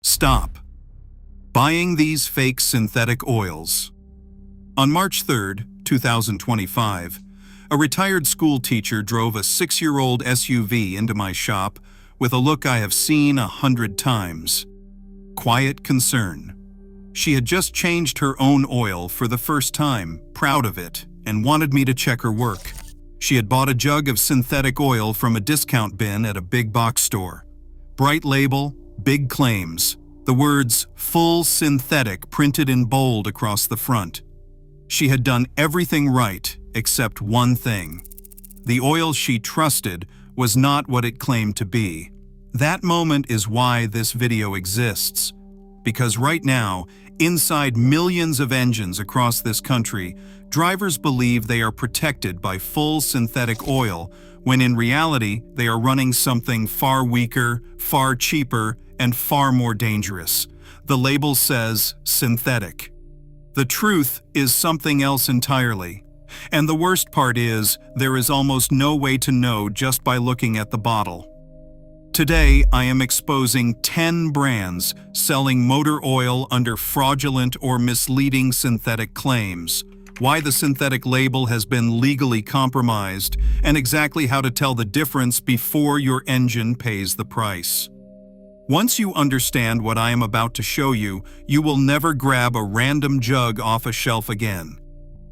Stop buying these fake synthetic oils. On March 3, 2025, a retired school teacher drove a 6-year-old SUV into my shop with a look I have seen 100 times. Quiet concern. She had just changed her own oil for the first time, proud of it, and wanted me to check her work. She had bought a jug of synthetic oil from a discount bin at a big box store. Bright label, big claims. The words "full synthetic" printed in bold across the front. She had done everything right except one thing. The oil she trusted was not what it claimed to be. That moment is why this video exists. Because right now, inside millions of engines across this country, drivers believe they are protected by full synthetic oil, when in reality they are running something far weaker, far cheaper, and far more dangerous. The label says synthetic. The truth is something else entirely. And the worst part is, there is almost no way to know just by looking at the bottle. Today, I am exposing 10 brands selling motor oil under fraudulent or misleading synthetic claims, why the synthetic label has been legally compromised, and exactly how to tell the difference before your engine pays the price. Once you understand what I am about to show you, you will never grab a random jug off a shelf again.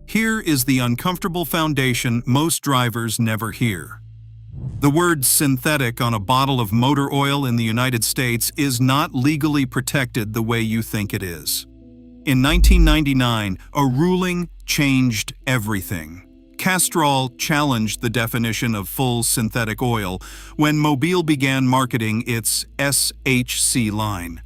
Here is the uncomfortable foundation most drivers never hear. The word synthetic on a bottle of motor oil in the United States is not legally protected the way you think it is. In 1999, a ruling changed everything. Castrol challenged the definition of full synthetic oil when Mobil began marketing its SHC line.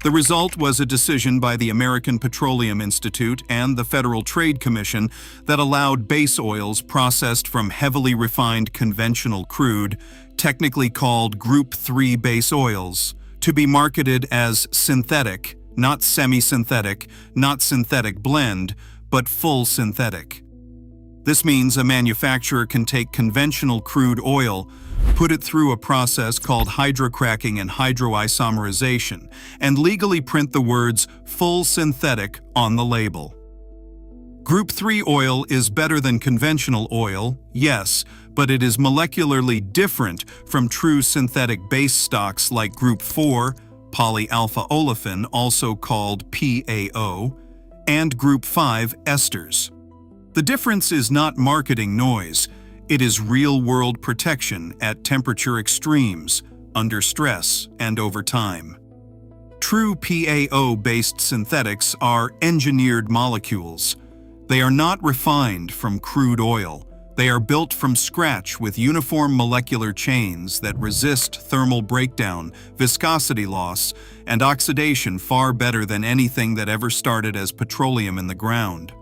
The result was a decision by the American Petroleum Institute and the Federal Trade Commission that allowed base oils processed from heavily refined conventional crude, technically called Group 3 base oils, to be marketed as synthetic, not semi-synthetic, not synthetic blend, but full synthetic. This means a manufacturer can take conventional crude oil, put it through a process called hydrocracking and hydroisomerization, and legally print the words "full synthetic" on the label. Group 3 oil is better than conventional oil, yes, but it is molecularly different from true synthetic base stocks like Group 4, polyalpha olefin, also called PAO, and Group 5 esters. The difference is not marketing noise. It is real-world protection at temperature extremes, under stress, and over time. True PAO-based synthetics are engineered molecules. They are not refined from crude oil. They are built from scratch with uniform molecular chains that resist thermal breakdown, viscosity loss, and oxidation far better than anything that ever started as petroleum in the ground.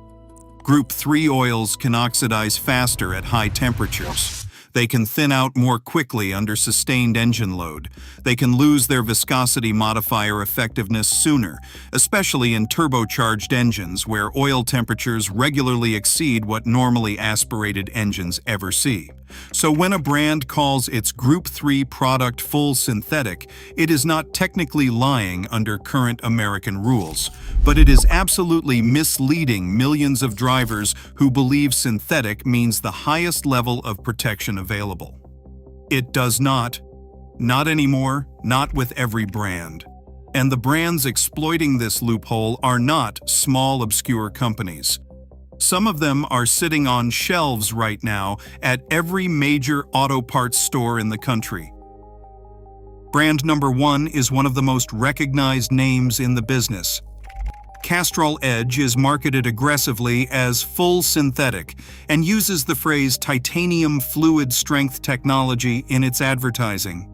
Group 3 oils can oxidize faster at high temperatures. They can thin out more quickly under sustained engine load. They can lose their viscosity modifier effectiveness sooner, especially in turbocharged engines where oil temperatures regularly exceed what normally aspirated engines ever see. So when a brand calls its Group 3 product full synthetic, it is not technically lying under current American rules, but it is absolutely misleading millions of drivers who believe synthetic means the highest level of protection available. It does not. Not anymore, not with every brand. And the brands exploiting this loophole are not small, obscure companies. Some of them are sitting on shelves right now at every major auto parts store in the country. Brand number 1 is one of the most recognized names in the business. Castrol Edge is marketed aggressively as full synthetic and uses the phrase titanium fluid strength technology in its advertising.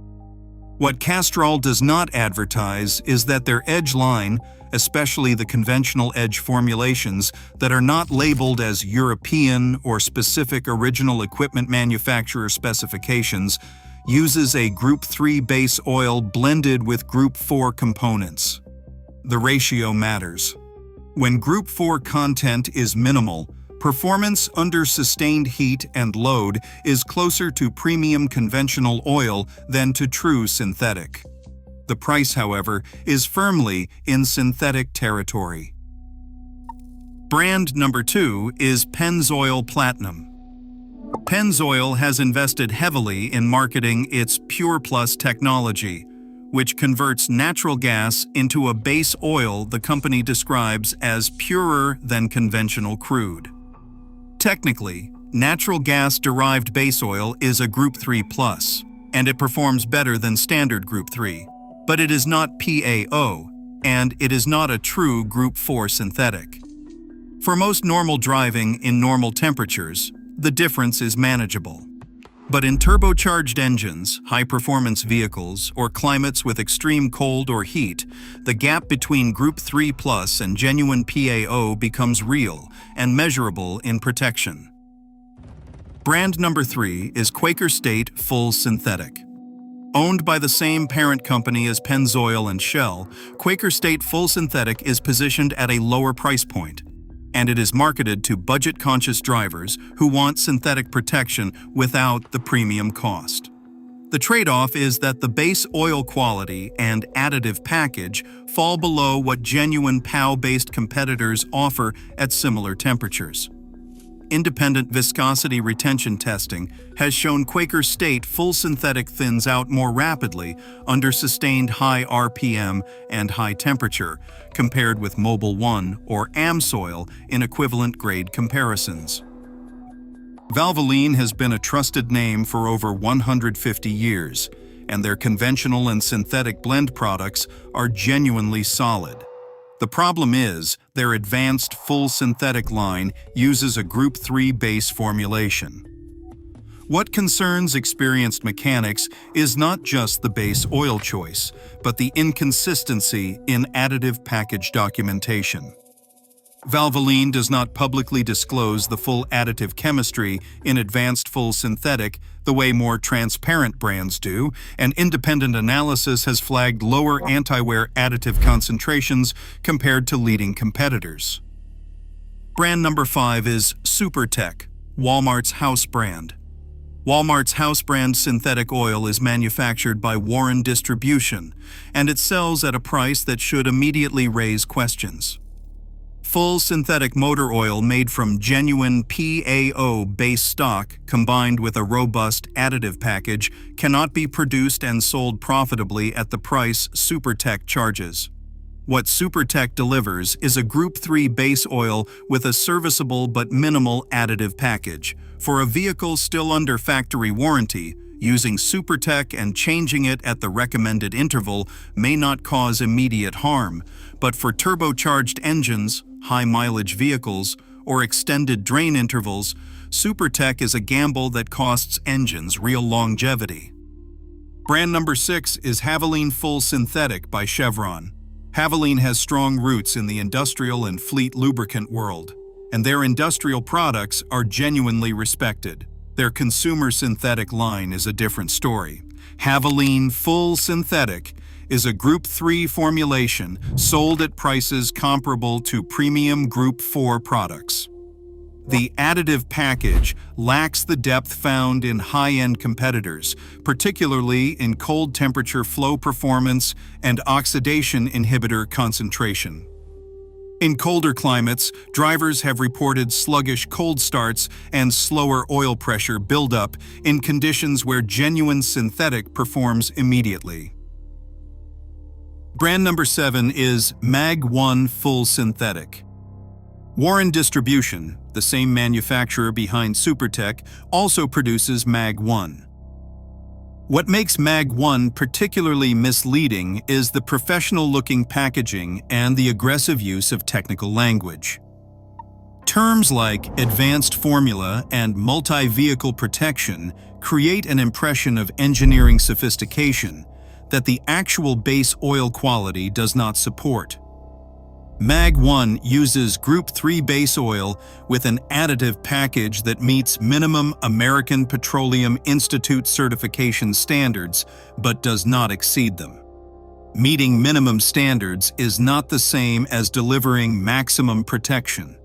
What Castrol does not advertise is that their Edge line, especially the conventional Edge formulations that are not labeled as European or specific original equipment manufacturer specifications, uses a Group 3 base oil blended with Group 4 components. The ratio matters. When Group 4 content is minimal, performance under sustained heat and load is closer to premium conventional oil than to true synthetic. The price, however, is firmly in synthetic territory. Brand number 2 is Pennzoil Platinum. Pennzoil has invested heavily in marketing its Pure Plus technology, which converts natural gas into a base oil the company describes as purer than conventional crude. Technically, natural gas-derived base oil is a Group 3 Plus, and it performs better than standard Group 3, but it is not PAO, and it is not a true Group 4 synthetic. For most normal driving in normal temperatures, the difference is manageable. But in turbocharged engines, high-performance vehicles, or climates with extreme cold or heat, the gap between Group 3 Plus and genuine PAO becomes real and measurable in protection. Brand number 3 is Quaker State Full Synthetic. Owned by the same parent company as Pennzoil and Shell, Quaker State Full Synthetic is positioned at a lower price point, and it is marketed to budget-conscious drivers who want synthetic protection without the premium cost. The trade-off is that the base oil quality and additive package fall below what genuine PAO-based competitors offer at similar temperatures. Independent viscosity retention testing has shown Quaker State Full Synthetic thins out more rapidly under sustained high RPM and high temperature compared with Mobil 1 or AmSoil in equivalent grade comparisons. Valvoline has been a trusted name for over 150 years, and their conventional and synthetic blend products are genuinely solid. The problem is, their advanced full synthetic line uses a Group 3 base formulation. What concerns experienced mechanics is not just the base oil choice, but the inconsistency in additive package documentation. Valvoline does not publicly disclose the full additive chemistry in advanced full synthetic the way more transparent brands do, and independent analysis has flagged lower anti-wear additive concentrations compared to leading competitors. Brand number 5 is SuperTech, Walmart's house brand. Walmart's house brand synthetic oil is manufactured by Warren Distribution, and it sells at a price that should immediately raise questions. Full synthetic motor oil made from genuine PAO base stock combined with a robust additive package cannot be produced and sold profitably at the price SuperTech charges. What SuperTech delivers is a Group 3 base oil with a serviceable but minimal additive package. For a vehicle still under factory warranty, using SuperTech and changing it at the recommended interval may not cause immediate harm, but for turbocharged engines, high-mileage vehicles, or extended drain intervals, SuperTech is a gamble that costs engines real longevity. Brand number 6 is Havoline Full Synthetic by Chevron. Havoline has strong roots in the industrial and fleet lubricant world, and their industrial products are genuinely respected. Their consumer synthetic line is a different story. Havoline Full Synthetic is a Group 3 formulation sold at prices comparable to premium Group 4 products. The additive package lacks the depth found in high-end competitors, particularly in cold temperature flow performance and oxidation inhibitor concentration. In colder climates, drivers have reported sluggish cold starts and slower oil pressure buildup in conditions where genuine synthetic performs immediately. Brand number 7 is Mag 1 Full Synthetic. Warren Distribution, the same manufacturer behind SuperTech, also produces Mag 1. What makes Mag 1 particularly misleading is the professional-looking packaging and the aggressive use of technical language. Terms like advanced formula and multi-vehicle protection create an impression of engineering sophistication that the actual base oil quality does not support. Mag 1 uses Group 3 base oil with an additive package that meets minimum American Petroleum Institute certification standards but does not exceed them. Meeting minimum standards is not the same as delivering maximum protection.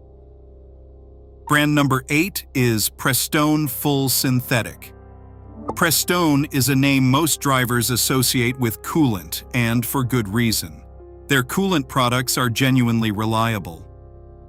Brand number 8 is Prestone Full Synthetic. Prestone is a name most drivers associate with coolant, and for good reason. Their coolant products are genuinely reliable.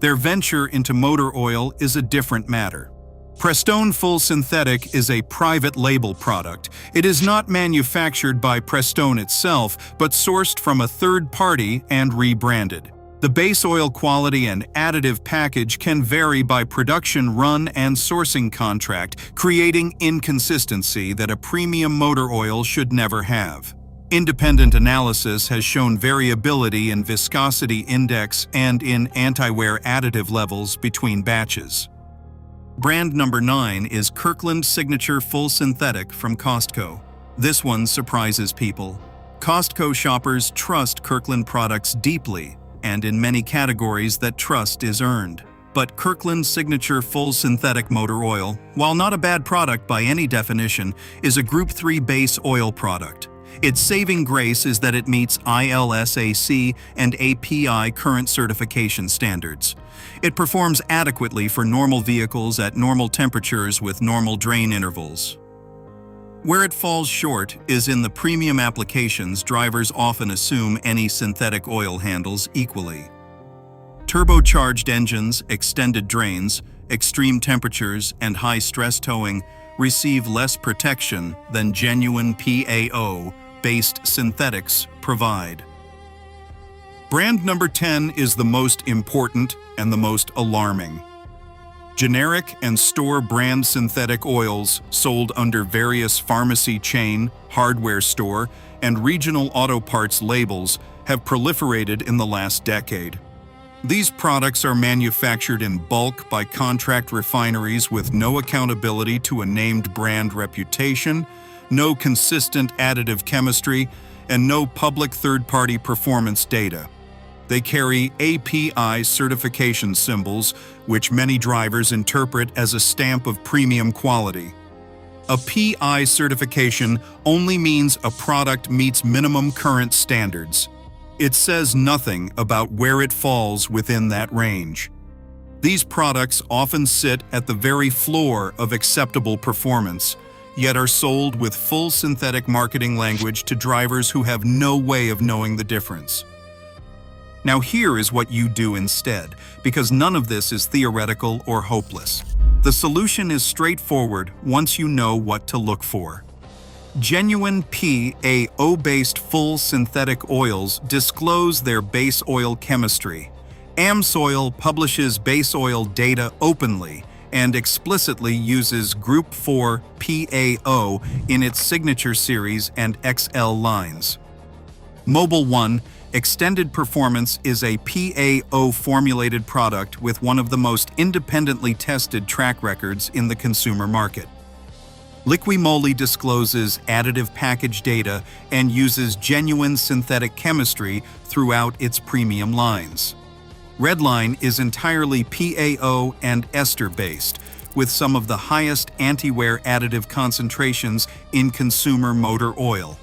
Their venture into motor oil is a different matter. Prestone Full Synthetic is a private label product. It is not manufactured by Prestone itself, but sourced from a third party and rebranded. The base oil quality and additive package can vary by production run and sourcing contract, creating inconsistency that a premium motor oil should never have. Independent analysis has shown variability in viscosity index and in anti-wear additive levels between batches. Brand number 9 is Kirkland Signature Full Synthetic from Costco. This one surprises people. Costco shoppers trust Kirkland products deeply, and in many categories that trust is earned. But Kirkland Signature Full Synthetic Motor Oil, while not a bad product by any definition, is a Group 3 base oil product. Its saving grace is that it meets ILSAC and API current certification standards. It performs adequately for normal vehicles at normal temperatures with normal drain intervals. Where it falls short is in the premium applications drivers often assume any synthetic oil handles equally. Turbocharged engines, extended drains, extreme temperatures, and high-stress towing receive less protection than genuine PAO-based synthetics provide. Brand number 10 is the most important and the most alarming. Generic and store brand synthetic oils sold under various pharmacy chain, hardware store, and regional auto parts labels have proliferated in the last decade. These products are manufactured in bulk by contract refineries with no accountability to a named brand reputation, no consistent additive chemistry, and no public third-party performance data. They carry API certification symbols, which many drivers interpret as a stamp of premium quality. A PI certification only means a product meets minimum current standards. It says nothing about where it falls within that range. These products often sit at the very floor of acceptable performance, yet are sold with full synthetic marketing language to drivers who have no way of knowing the difference. Now here is what you do instead, because none of this is theoretical or hopeless. The solution is straightforward once you know what to look for. Genuine PAO-based full synthetic oils disclose their base oil chemistry. AMSOIL publishes base oil data openly and explicitly uses Group 4 PAO in its Signature Series and XL lines. Mobile One Extended Performance is a PAO-formulated product with one of the most independently tested track records in the consumer market. Liquimoly discloses additive package data and uses genuine synthetic chemistry throughout its premium lines. Redline is entirely PAO and ester-based, with some of the highest anti-wear additive concentrations in consumer motor oil.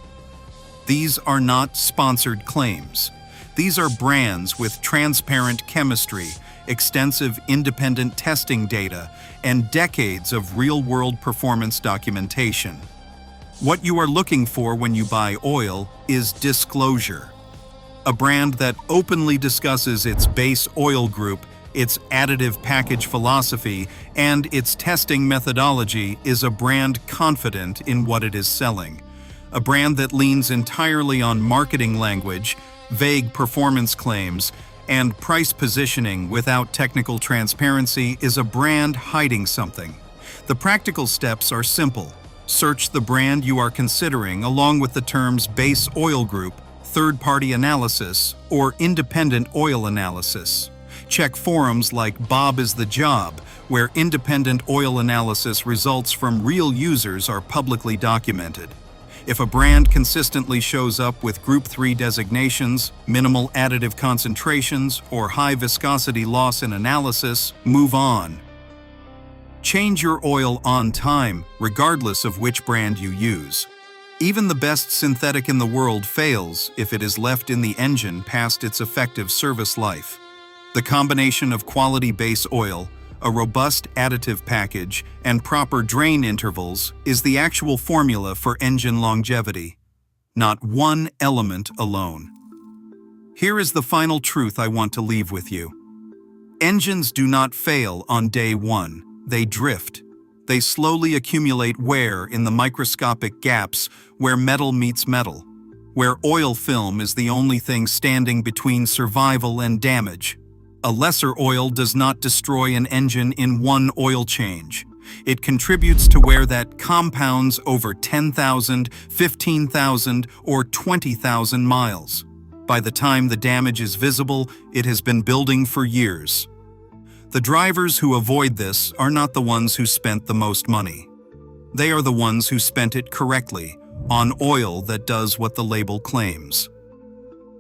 These are not sponsored claims. These are brands with transparent chemistry, extensive independent testing data, and decades of real-world performance documentation. What you are looking for when you buy oil is disclosure. A brand that openly discusses its base oil group, its additive package philosophy, and its testing methodology is a brand confident in what it is selling. A brand that leans entirely on marketing language, vague performance claims, and price positioning without technical transparency is a brand hiding something. The practical steps are simple. Search the brand you are considering along with the terms base oil group, third-party analysis, or independent oil analysis. Check forums like Bob is the Job, where independent oil analysis results from real users are publicly documented. If a brand consistently shows up with Group 3 designations, minimal additive concentrations, or high viscosity loss in analysis, move on. Change your oil on time, regardless of which brand you use. Even the best synthetic in the world fails if it is left in the engine past its effective service life. The combination of quality base oil, a robust additive package, and proper drain intervals is the actual formula for engine longevity, not one element alone. Here is the final truth I want to leave with you. Engines do not fail on day one, they drift. They slowly accumulate wear in the microscopic gaps where metal meets metal, where oil film is the only thing standing between survival and damage. A lesser oil does not destroy an engine in one oil change. It contributes to wear that compounds over 10,000, 15,000, or 20,000 miles. By the time the damage is visible, it has been building for years. The drivers who avoid this are not the ones who spent the most money. They are the ones who spent it correctly, on oil that does what the label claims.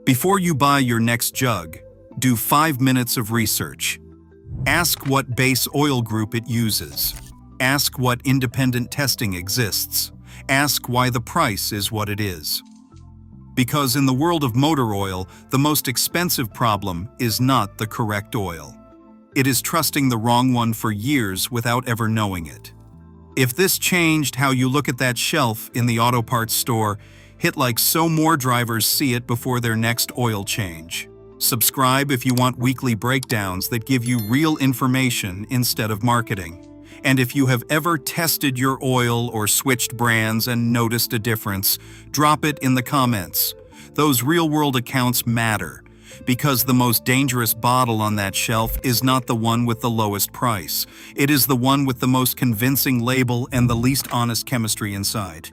Before you buy your next jug, do 5 minutes of research. Ask what base oil group it uses. Ask what independent testing exists. Ask why the price is what it is. Because in the world of motor oil, the most expensive problem is not the correct oil. It is trusting the wrong one for years without ever knowing it. If this changed how you look at that shelf in the auto parts store, hit like so more drivers see it before their next oil change. Subscribe if you want weekly breakdowns that give you real information instead of marketing. And if you have ever tested your oil or switched brands and noticed a difference, drop it in the comments. Those real-world accounts matter, because the most dangerous bottle on that shelf is not the one with the lowest price. It is the one with the most convincing label and the least honest chemistry inside.